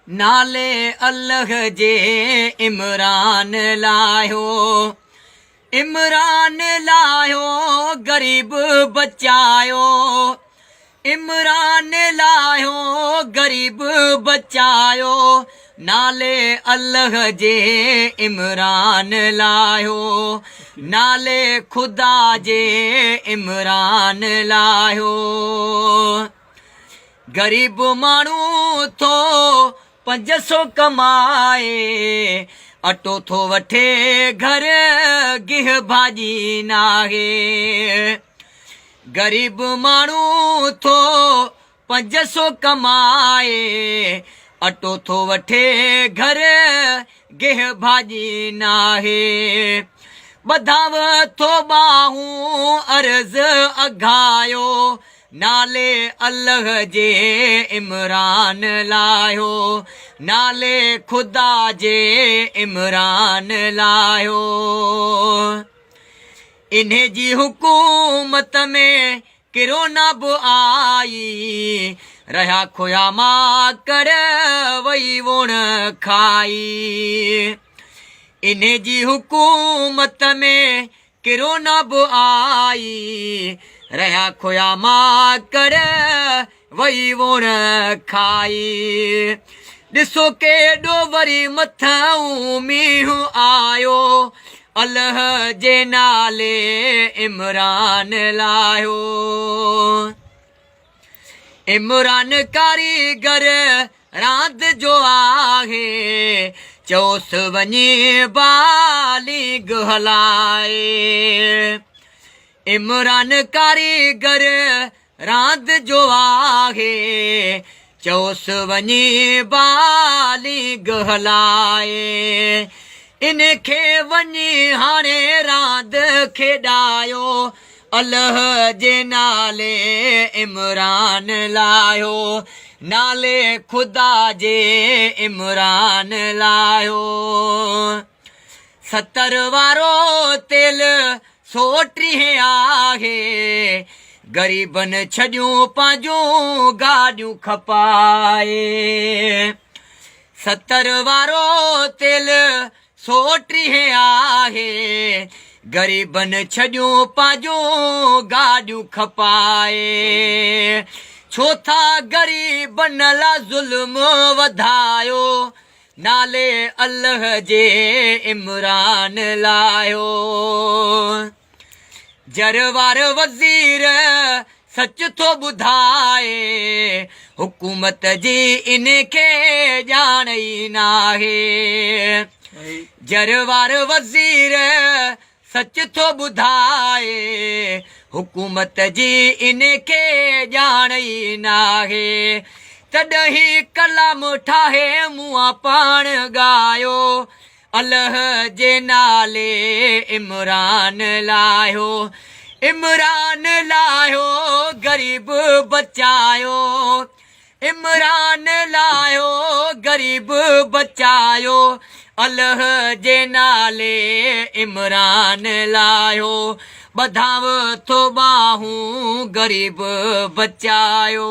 नाले अल्लाह जे इमरान लायो, इमरान लायो गरीब बचायो, इमरान लायो गरीब बचायो। नाले अल्लाह जे इमरान लायो, नाले खुदा जे इमरान लायो। गरीब मानू थो 500 कमाए, अटो थो वठे घर गिह भाजी नाहे। गरीब मानू थो 500 कमाए, अटो थो वठे घर गिह भाजी नाहे। बधाव थो बाहूं अर्ज अघायो, नाले अल्लाह जे इमरान लायो, नाले खुदा जे इमरान लायो। इन्हे जी हुकूमत में किरोना बि आई, रहा खोया मां कर वही वुण खाई। इन्हे जी हुकूमत में किरोना बि आई, रहा खोया मां कर वही वुण खाई। ॾिसो केॾो वरी मथां मींहुं आयो, अल्लाह जे नाले इमरान लायो। इमरान कारीगर रांदि जो आहे, चोस वञी बालिग हलाए। इमरान कारीगर रांदि जो आहे, चोस वञी बालिग हलाए। इनखे वञी हाणे रांदि खेॾायो, अल्लाह जे नाले इमरान लायो, नाले खुदा जे इमरान लायो। 70 वारो तेल 130 आहे, गरीबन छॾियूं पंहिंजूं गाॾियूं खपाए। 70 वारो तेल 130 आहे, गरीबन छॾियूं पंहिंजूं गाॾियूं खपाए। छो था गरीबन ला ज़ुल्म वधायो, नाले अल्लाह जे इमरान लायो। जरवार वज़ीर सच थो ॿुधाए, हुकूमत जी इनखे ॼाण ई नाहे। जरवार वज़ीर सच थो ॿुधाए, हुकूमत जी इनखे ॼाण ई नाहे। तॾहिं कलाम ठाहे मुआ पाण ॻायो, अल्लाह जे नाले इमरान लायो। इमरान लायो गरीब बचायो, इमरान लायो गरीब बचायो, अल्लाह जे नाले इमरान लायो। बधाव थो बाहूं गरीब बचायो।